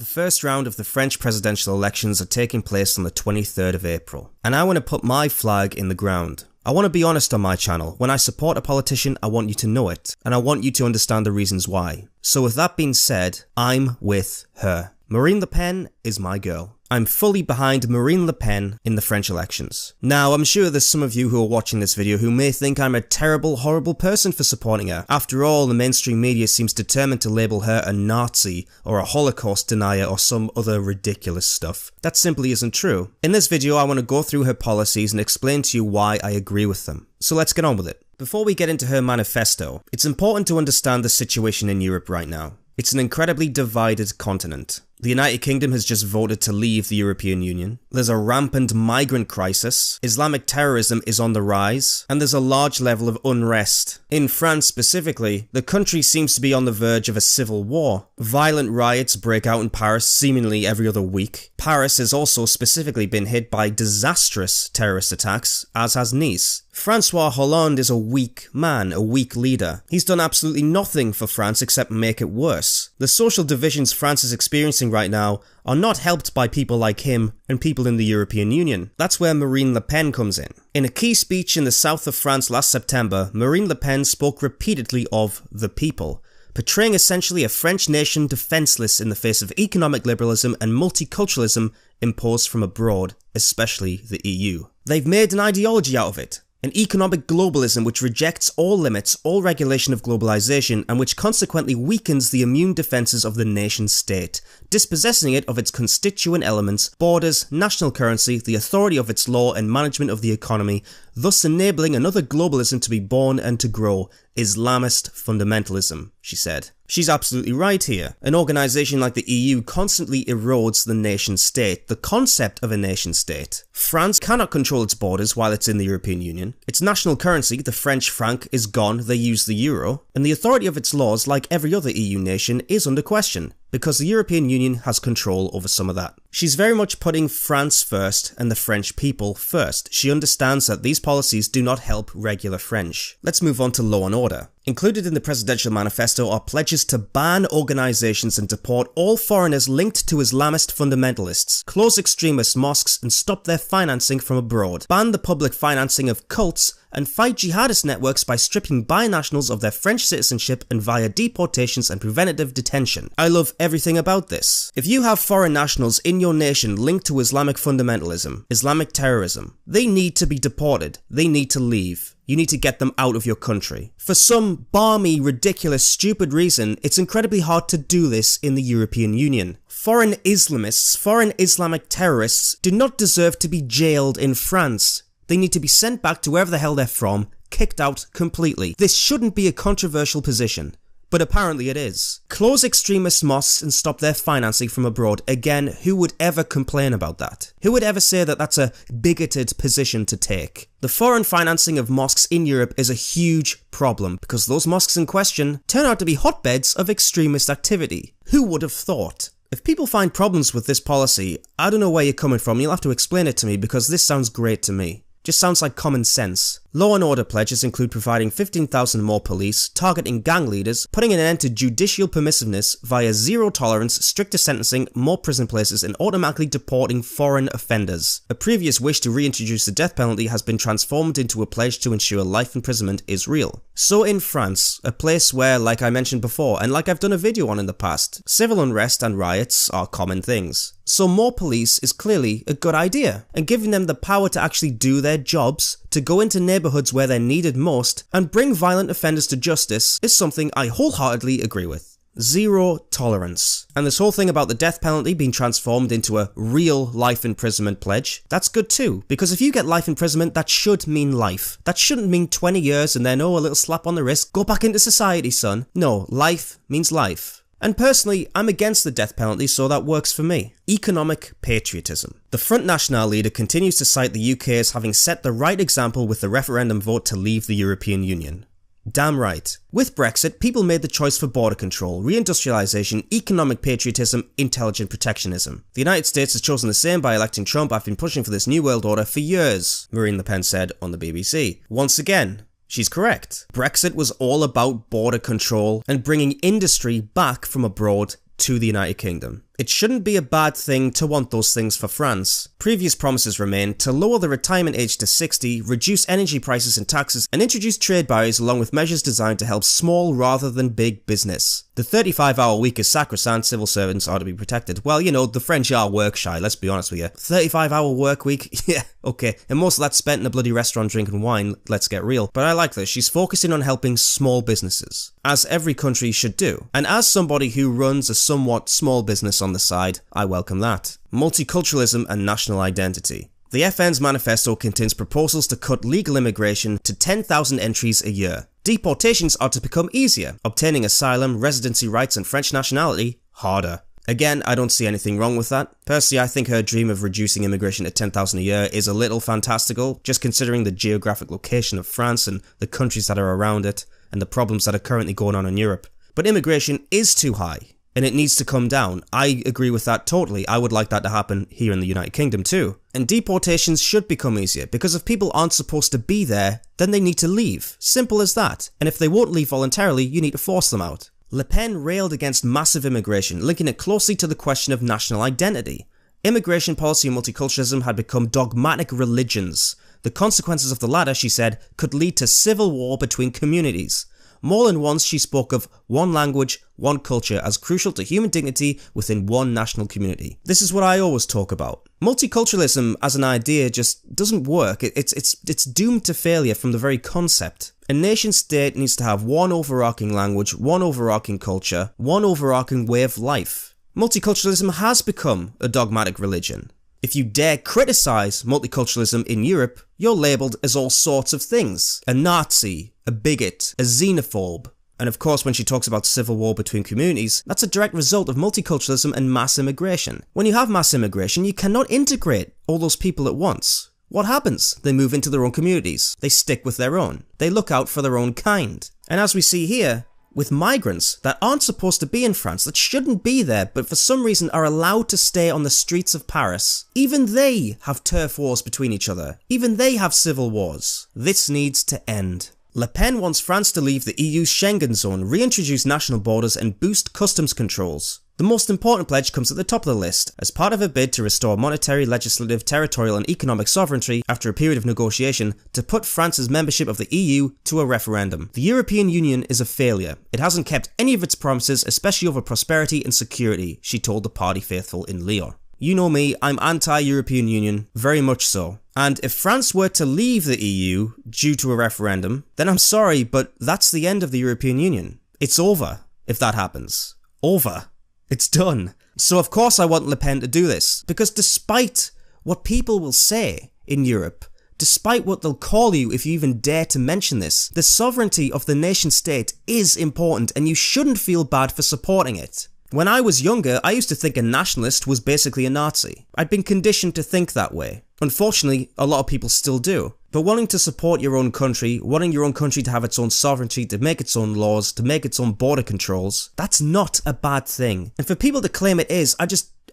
The first round of the French presidential elections are taking place on the 23rd of April, and I want to put my flag in the ground. I want to be honest on my channel. When I support a politician, I want you to know it, and I want you to understand the reasons why. So with that being said, I'm with her. Marine Le Pen is my girl. I'm fully behind Marine Le Pen in the French elections. Now, I'm sure there's some of you who are watching this video who may think I'm a terrible, horrible person for supporting her. After all, the mainstream media seems determined to label her a Nazi or a Holocaust denier or some other ridiculous stuff. That simply isn't true. In this video, I want to go through her policies and explain to you why I agree with them. So let's get on with it. Before we get into her manifesto, it's important to understand the situation in Europe right now. It's an incredibly divided continent. The United Kingdom has just voted to leave the European Union. There's a rampant migrant crisis, Islamic terrorism is on the rise, and there's a large level of unrest. In France specifically, the country seems to be on the verge of a civil war. Violent riots break out in Paris seemingly every other week. Paris has also specifically been hit by disastrous terrorist attacks, as has Nice. Francois Hollande is a weak man, a weak leader. He's done absolutely nothing for France except make it worse. The social divisions France is experiencing right now are not helped by people like him and people in the European Union. That's where Marine Le Pen comes in. In a key speech in the south of France last September, Marine Le Pen spoke repeatedly of the people, portraying essentially a French nation defenseless in the face of economic liberalism and multiculturalism imposed from abroad, especially the EU. They've made an ideology out of it. An economic globalism which rejects all limits, all regulation of globalization, and which consequently weakens the immune defences of the nation state, dispossessing it of its constituent elements, borders, national currency, the authority of its law and management of the economy, thus enabling another globalism to be born and to grow, Islamist fundamentalism, she said. She's absolutely right here. An organisation like the EU constantly erodes the nation state, the concept of a nation state. France cannot control its borders while it's in the European Union. Its national currency, the French franc, is gone, they use the euro, and the authority of its laws, like every other EU nation, is under question, because the European Union has control over some of that. She's very much putting France first and the French people first. She understands that these policies do not help regular French. Let's move on to law and order. Included in the presidential manifesto are pledges to ban organisations and deport all foreigners linked to Islamist fundamentalists, close extremist mosques and stop their financing from abroad, ban the public financing of cults, and fight jihadist networks by stripping binationals of their French citizenship and via deportations and preventative detention. I love everything about this. If you have foreign nationals in your nation linked to Islamic fundamentalism, Islamic terrorism, they need to be deported. They need to leave. You need to get them out of your country. For some balmy, ridiculous, stupid reason, it's incredibly hard to do this in the European Union. Foreign Islamists, foreign Islamic terrorists do not deserve to be jailed in France. They need to be sent back to wherever the hell they're from, kicked out completely. This shouldn't be a controversial position, but apparently it is. Close extremist mosques and stop their financing from abroad. Again, who would ever complain about that? Who would ever say that that's a bigoted position to take? The foreign financing of mosques in Europe is a huge problem because those mosques in question turn out to be hotbeds of extremist activity. Who would have thought? If people find problems with this policy, I don't know where you're coming from. You'll have to explain it to me because this sounds great to me. Just sounds like common sense. Law and order pledges include providing 15,000 more police, targeting gang leaders, putting an end to judicial permissiveness via zero tolerance, stricter sentencing, more prison places, and automatically deporting foreign offenders. A previous wish to reintroduce the death penalty has been transformed into a pledge to ensure life imprisonment is real. So in France, a place where, like I mentioned before, and like I've done a video on in the past, civil unrest and riots are common things. So more police is clearly a good idea, and giving them the power to actually do their jobs, to go into neighbourhoods where they're needed most, and bring violent offenders to justice is something I wholeheartedly agree with. Zero tolerance. And this whole thing about the death penalty being transformed into a real life imprisonment pledge, that's good too, because if you get life imprisonment, that should mean life. That shouldn't mean 20 years and then, oh, a little slap on the wrist, go back into society, son. No, life means life. And personally, I'm against the death penalty, so that works for me. Economic patriotism. The Front National leader continues to cite the UK as having set the right example with the referendum vote to leave the European Union. Damn right. With Brexit, people made the choice for border control, reindustrialisation, economic patriotism, intelligent protectionism. The United States has chosen the same by electing Trump. I've been pushing for this new world order for years, Marine Le Pen said on the BBC. Once again, she's correct. Brexit was all about border control and bringing industry back from abroad to the United Kingdom. It shouldn't be a bad thing to want those things for France. Previous promises remain to lower the retirement age to 60, reduce energy prices and taxes, and introduce trade barriers along with measures designed to help small rather than big business. The 35-hour week is sacrosanct, civil servants are to be protected. Well, you know, the French are work shy, let's be honest with you. 35-hour work week? Yeah, okay. And most of that's spent in a bloody restaurant drinking wine, let's get real. But I like this, she's focusing on helping small businesses, as every country should do. And as somebody who runs a somewhat small business on the side, I welcome that. Multiculturalism and national identity. The FN's manifesto contains proposals to cut legal immigration to 10,000 entries a year. Deportations are to become easier, obtaining asylum, residency rights and French nationality harder. Again, I don't see anything wrong with that. Personally, I think her dream of reducing immigration to 10,000 a year is a little fantastical, just considering the geographic location of France and the countries that are around it, and the problems that are currently going on in Europe. But immigration is too high, and it needs to come down. I agree with that totally. I would like that to happen here in the United Kingdom too. And deportations should become easier, because if people aren't supposed to be there, then they need to leave. Simple as that. And if they won't leave voluntarily, you need to force them out. Le Pen railed against massive immigration, linking it closely to the question of national identity. Immigration policy and multiculturalism had become dogmatic religions. The consequences of the latter, she said, could lead to civil war between communities. More than once, she spoke of one language, one culture as crucial to human dignity within one national community. This is what I always talk about. Multiculturalism as an idea just doesn't work. It's doomed to failure from the very concept. A nation state needs to have one overarching language, one overarching culture, one overarching way of life. Multiculturalism has become a dogmatic religion. If you dare criticize multiculturalism in Europe, you're labelled as all sorts of things. A Nazi, a bigot, a xenophobe. And of course, when she talks about civil war between communities, that's a direct result of multiculturalism and mass immigration. When you have mass immigration, you cannot integrate all those people at once. What happens? They move into their own communities. They stick with their own. They look out for their own kind. And as we see here, with migrants that aren't supposed to be in France, that shouldn't be there, but for some reason are allowed to stay on the streets of Paris, even they have turf wars between each other. Even they have civil wars. This needs to end. Le Pen wants France to leave the EU's Schengen zone, reintroduce national borders and boost customs controls. The most important pledge comes at the top of the list, as part of a bid to restore monetary, legislative, territorial and economic sovereignty after a period of negotiation to put France's membership of the EU to a referendum. The European Union is a failure. It hasn't kept any of its promises, especially over prosperity and security, she told the party faithful in Lyon. You know me, I'm anti-European Union, very much so. And if France were to leave the EU due to a referendum, then I'm sorry, but that's the end of the European Union. It's over, if that happens. Over. It's done. So of course I want Le Pen to do this, because despite what people will say in Europe, despite what they'll call you if you even dare to mention this, the sovereignty of the nation state is important and you shouldn't feel bad for supporting it. When I was younger, I used to think a nationalist was basically a Nazi. I'd been conditioned to think that way. Unfortunately, a lot of people still do. But wanting to support your own country, wanting your own country to have its own sovereignty, to make its own laws, to make its own border controls, that's not a bad thing. And for people to claim it is, I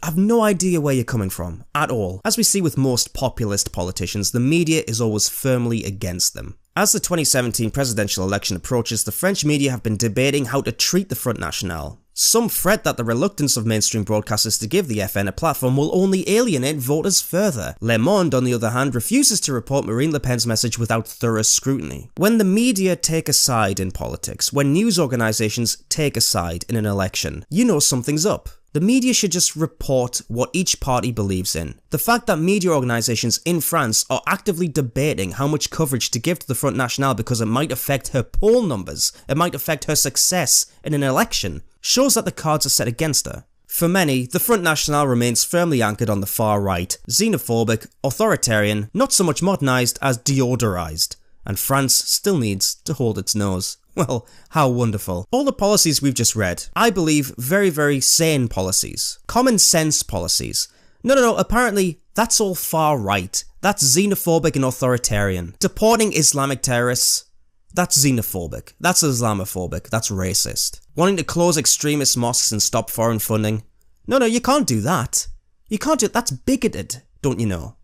have no idea where you're coming from, at all. As we see with most populist politicians, the media is always firmly against them. As the 2017 presidential election approaches, the French media have been debating how to treat the Front National. Some fret that the reluctance of mainstream broadcasters to give the FN a platform will only alienate voters further. Le Monde, on the other hand, refuses to report Marine Le Pen's message without thorough scrutiny. When the media take a side in politics, when news organisations take a side in an election, you know something's up. The media should just report what each party believes in. The fact that media organisations in France are actively debating how much coverage to give to the Front National because it might affect her poll numbers, it might affect her success in an election, shows that the cards are set against her. For many, the Front National remains firmly anchored on the far right, xenophobic, authoritarian, not so much modernised as deodorised, and France still needs to hold its nose. Well, how wonderful. All the policies we've just read, I believe very, very sane policies. Common sense policies. No, apparently that's all far right. That's xenophobic and authoritarian. Deporting Islamic terrorists, that's xenophobic. That's Islamophobic. That's racist. Wanting to close extremist mosques and stop foreign funding. No, you can't do that. You can't do that's bigoted, don't you know?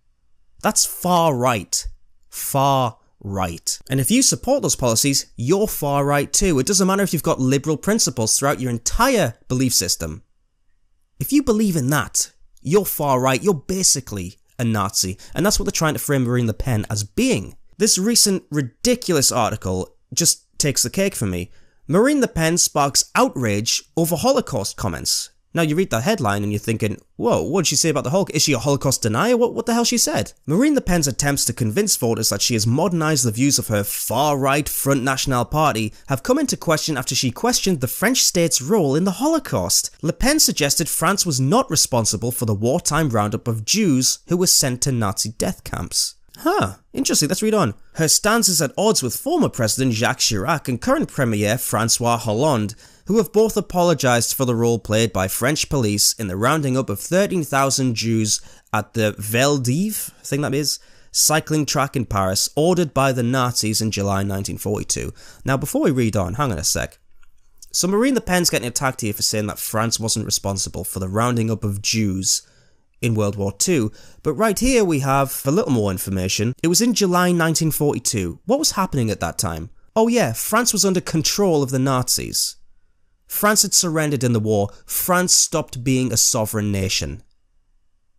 That's far right. Far right. And if you support those policies, you're far right too. It doesn't matter if you've got liberal principles throughout your entire belief system. If you believe in that, you're far right, you're basically a Nazi, and that's what they're trying to frame Marine Le Pen as being. This recent ridiculous article just takes the cake for me. Marine Le Pen sparks outrage over Holocaust comments. Now you read that headline and you're thinking, whoa, what did she say about the Holocaust? Is she a Holocaust denier? What the hell she said? Marine Le Pen's attempts to convince voters that she has modernised the views of her far-right Front National Party have come into question after she questioned the French state's role in the Holocaust. Le Pen suggested France was not responsible for the wartime roundup of Jews who were sent to Nazi death camps. Huh, interesting, let's read on. Her stance is at odds with former President Jacques Chirac and current Premier François Hollande, who have both apologised for the role played by French police in the rounding up of 13,000 Jews at the Vel d'Yves, I think that is, cycling track in Paris, ordered by the Nazis in July 1942. Now before we read on, hang on a sec. So Marine Le Pen's getting attacked here for saying that France wasn't responsible for the rounding up of Jews in World War II, but right here we have a little more information. It was in July 1942. What was happening at that time? Oh yeah, France was under control of the Nazis. France had surrendered in the war. France stopped being a sovereign nation.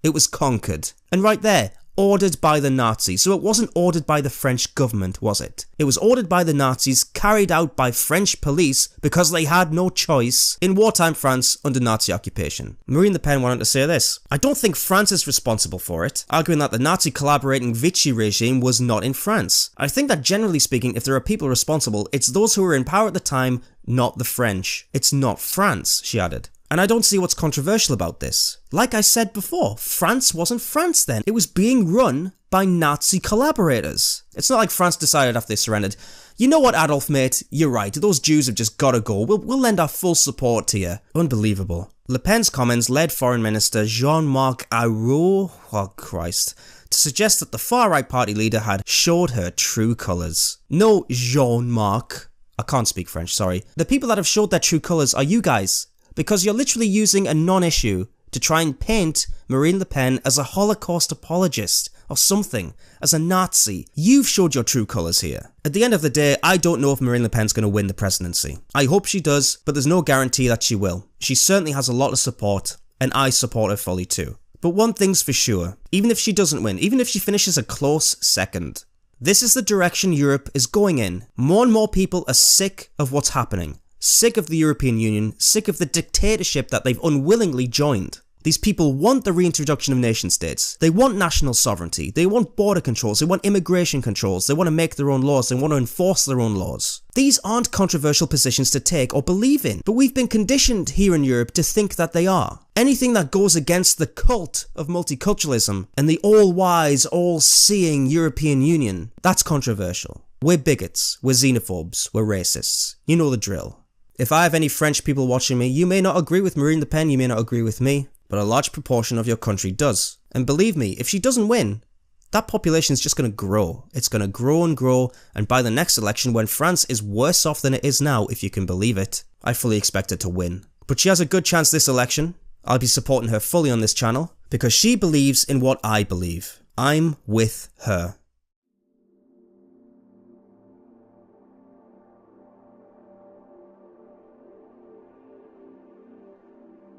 It was conquered. And right there, ordered by the Nazis. So it wasn't ordered by the French government, was it? It was ordered by the Nazis, carried out by French police because they had no choice in wartime France under Nazi occupation. Marine Le Pen went on to say this: I don't think France is responsible for it, arguing that the Nazi collaborating Vichy regime was not in France. I think that generally speaking, if there are people responsible, it's those who were in power at the time, not the French. It's not France, she added. And I don't see what's controversial about this. Like I said before, France wasn't France then. It was being run by Nazi collaborators. It's not like France decided after they surrendered, you know what, Adolf, mate, you're right, those Jews have just gotta go. We'll lend our full support to you. Unbelievable. Le Pen's comments led Foreign Minister Jean-Marc Ayrault, oh Christ, to suggest that the far-right party leader had showed her true colours. No, Jean-Marc. I can't speak French, sorry. The people that have showed their true colours are you guys. Because you're literally using a non-issue to try and paint Marine Le Pen as a Holocaust apologist or something, as a Nazi. You've showed your true colours here. At the end of the day, I don't know if Marine Le Pen's going to win the presidency. I hope she does, but there's no guarantee that she will. She certainly has a lot of support, and I support her fully too. But one thing's for sure, even if she doesn't win, even if she finishes a close second, this is the direction Europe is going in. More and more people are sick of what's happening. Sick of the European Union, sick of the dictatorship that they've unwillingly joined. These people want the reintroduction of nation states. They want national sovereignty. They want border controls. They want immigration controls. They want to make their own laws. They want to enforce their own laws. These aren't controversial positions to take or believe in, but we've been conditioned here in Europe to think that they are. Anything that goes against the cult of multiculturalism and the all-wise, all-seeing European Union, that's controversial. We're bigots. We're xenophobes. We're racists. You know the drill. If I have any French people watching me, you may not agree with Marine Le Pen, you may not agree with me, but a large proportion of your country does. And believe me, if she doesn't win, that population is just going to grow. It's going to grow, and by the next election, when France is worse off than it is now, if you can believe it, I fully expect her to win. But she has a good chance this election. I'll be supporting her fully on this channel, because she believes in what I believe. I'm with her.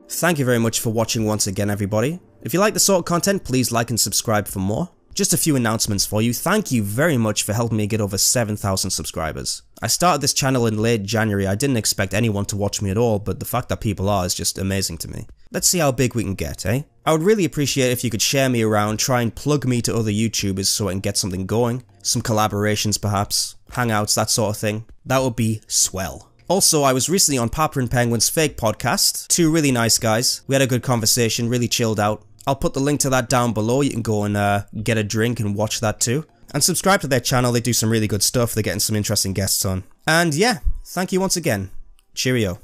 Thank you very much for watching once again, everybody. If you like the sort of content, please like and subscribe for more. Just a few announcements for you. Thank you very much for helping me get over 7,000 subscribers. I started this channel in late January. I didn't expect anyone to watch me at all, but the fact that people are is just amazing to me. Let's see how big we can get, eh? I would really appreciate if you could share me around, try and plug me to other YouTubers so I can get something going. Some collaborations perhaps, hangouts, that sort of thing. That would be swell. Also, I was recently on Papa and Penguin's fake podcast. Two really nice guys. We had a good conversation, really chilled out. I'll put the link to that down below. You can go and get a drink and watch that too. And subscribe to their channel. They do some really good stuff. They're getting some interesting guests on. And yeah, thank you once again. Cheerio.